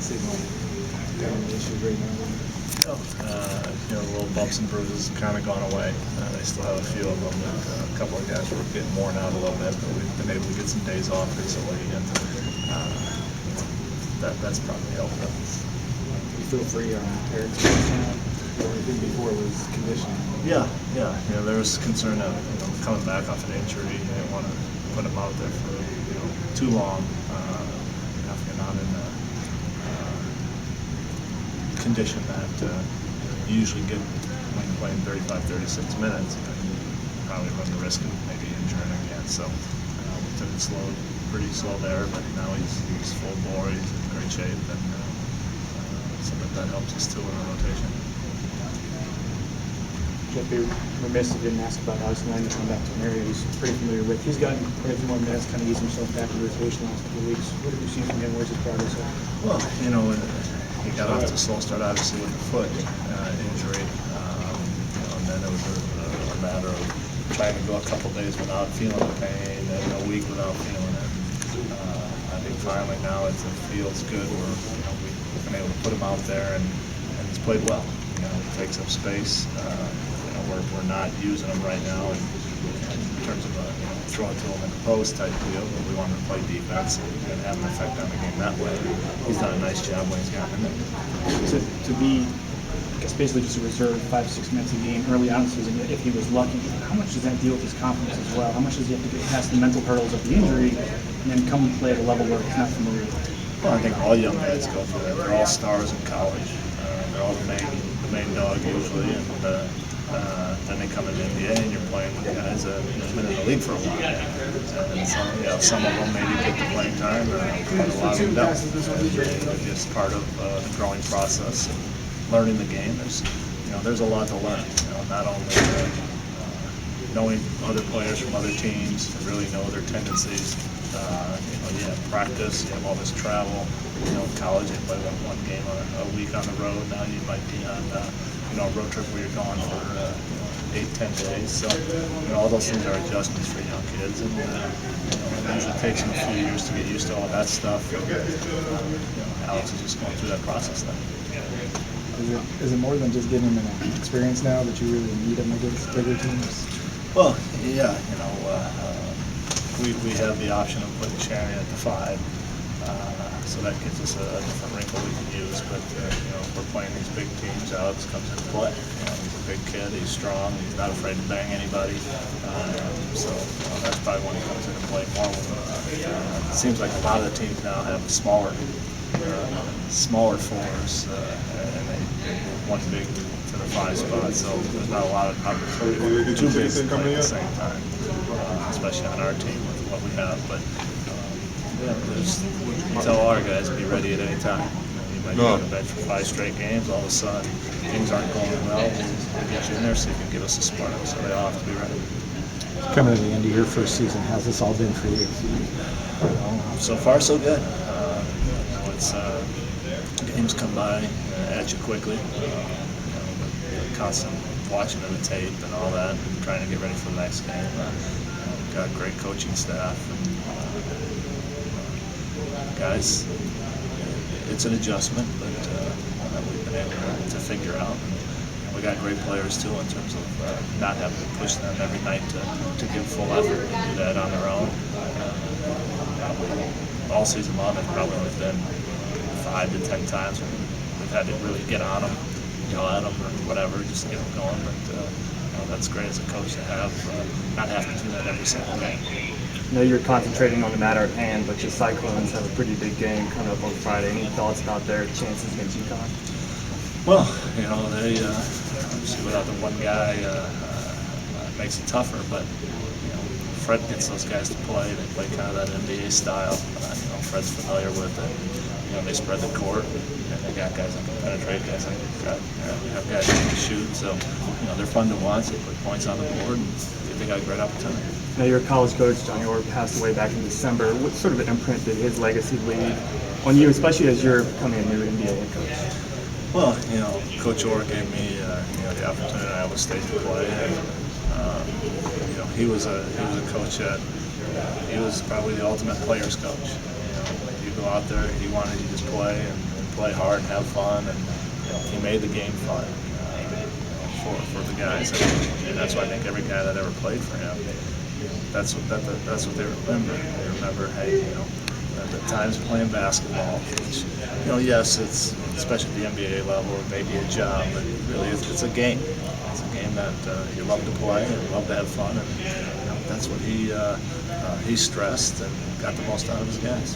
seem like down the issues right now? The little bumps and bruises kind of gone away. They still have a few of them. A couple of guys were getting worn out a little bit, but we've been able to get some days off recently, and that's probably helped them. You feel free on Eric's channel? The only thing before was conditioning. Yeah. There was concern of coming back off an injury. You didn't want to put him out there for too long. If you're not in a condition that you usually get when you're playing 35, 36 minutes, you probably run the risk of maybe injuring again. So we took it pretty slow there, but now he's full bore, he's in great shape, and something that helps us too in our rotation. Jeff, you're remiss if you didn't ask about Alex Lang to come back to an area he's pretty familiar with. He's gotten quite a few more minutes, kind of eased himself back in the rotation the last couple of weeks. What have you seen from him? Where's his progress at? Well, he got off to a slow start, obviously, with the foot injury. And then it was a matter of trying to go a couple days without feeling the pain, and a week without feeling it. I think finally now it feels good. We've been able to put him out there, and he's played well. He takes up space. We're not using him right now in terms of throwing to him in the post type deal, but we want him to play defense and have an effect on the game that way. He's done a nice job when he's gotten in there. To be, I guess, basically just a reserve 5-6 minutes a game early on in the season, if he was lucky, how much does that deal with his confidence as well? How much does he have to get past the mental hurdles of the injury and then come and play at a level where he's not familiar with it? Well, I think all young guys go through that. They're all stars in college. They're all the main dog usually, and then they come in the NBA and you're playing with guys that have been in the league for a while. And some of them maybe get the playing time, but a lot of them don't. They're just part of the growing process and learning the game. There's a lot to learn. Not only knowing other players from other teams, to really know their tendencies. You have practice, you have all this travel. In college they play one game a week on the road. Now you might be on a road trip where you're gone for 8-10 days. So all those things are adjustments for young kids, and it usually takes them a few years to get used to all that stuff. Alex is just going through that process now. Is it more than just giving him an experience now that you really need him against bigger teams? Well, yeah, we have the option of putting Shannon at the 5, so that gives us a different wrinkle we can use. But if we're playing these big teams, Alex comes into play. He's a big kid, he's strong, he's not afraid to bang anybody. So that's probably when he comes into play more. It seems like a lot of the teams now have smaller fours, and they one big to the 5 spot, so there's not a lot of opportunity for 2 bigs to play at the same time, especially on our team with what we have. But we tell our guys to be ready at any time. You might be on the bench for 5 straight games, all of a sudden things aren't going well, we'll get you in there so you can give us a spark, so they all have to be ready. Coming to the end of your first season, how's this all been for you? So far, so good. It's games come by at you quickly. Constant watching of the tape and all that, and trying to get ready for the next game. We've got great coaching staff, and guys, it's an adjustment, but we've been able to figure out. And we got great players too, in terms of not having to push them every night to give full effort, to do that on their own. All season long, it's probably only been 5 to 10 times when we've had to really get on them, yell at them or whatever, just to get them going. But that's great as a coach to have, not have to do that every single day. I know you're concentrating on the matter at hand, but your Cyclones have a pretty big game coming up on Friday. Any thoughts about their chances against UConn? Well, they obviously without the one guy it makes it tougher, but Fred gets those guys to play. They play kind of that NBA style. Fred's familiar with it. They spread the court, and they got guys that can penetrate, guys that have guys that can shoot. So, they're fun to watch. They put points on the board, and they got a great opportunity. Now, your college coach, Johnny Orr, passed away back in December. What sort of an imprint did his legacy leave on you, especially as you're becoming a new NBA head coach? Well, Coach Orr gave me the opportunity at Iowa State to play, and he was a coach that he was probably the ultimate player's coach. You go out there, he wanted you to just play and play hard and have fun, and he made the game fun for the guys, and that's why I think every guy that ever played for him, that's what they remember. They remember, hey, at the times of playing basketball, which, yes, it's especially at the NBA level, it may be a job, but really it's a game. It's a game that you love to play and love to have fun, and that's what he stressed and got the most out of his guys.